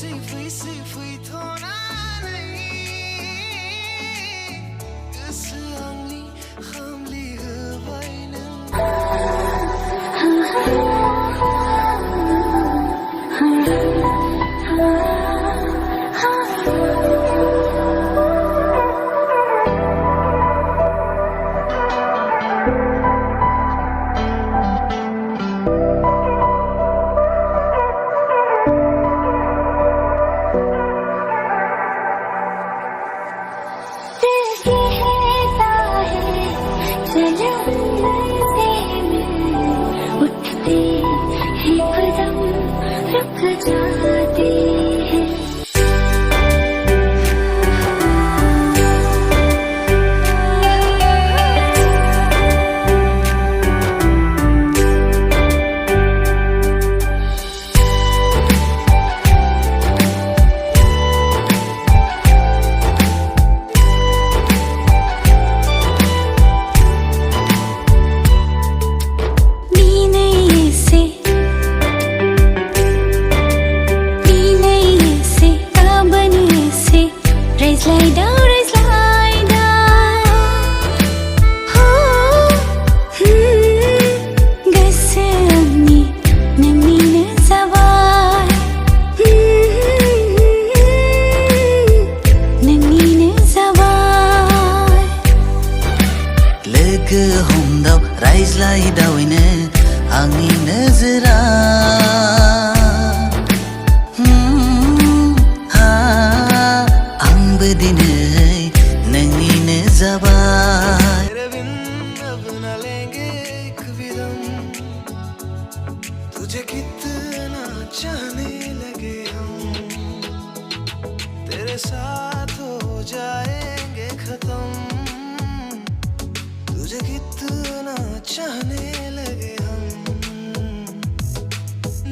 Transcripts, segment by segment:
सिफुई थोड़ा नहीं Geseangli khamli weinen Raizlai dawine angi nazara ang badinai nangi nazabai तेरे बिन अब न लेंगे एक भी दम तुझे कितना चाहने लगे हम तेरे साथ हो जाएंगे खत्म तुझे कितना चाहने लगे हम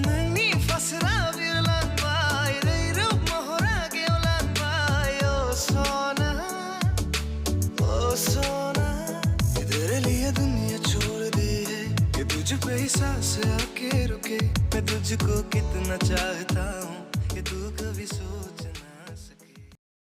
नंगी फसरा बिरलान बाय रे रूप मोहरा के उलान बाय ओ सोना तेरे लिए दुनिया छोड़ दी है कि तुझ पे ही सांस आके रुके मैं तुझको कितना चाहता हूँ कि तू कभी सोच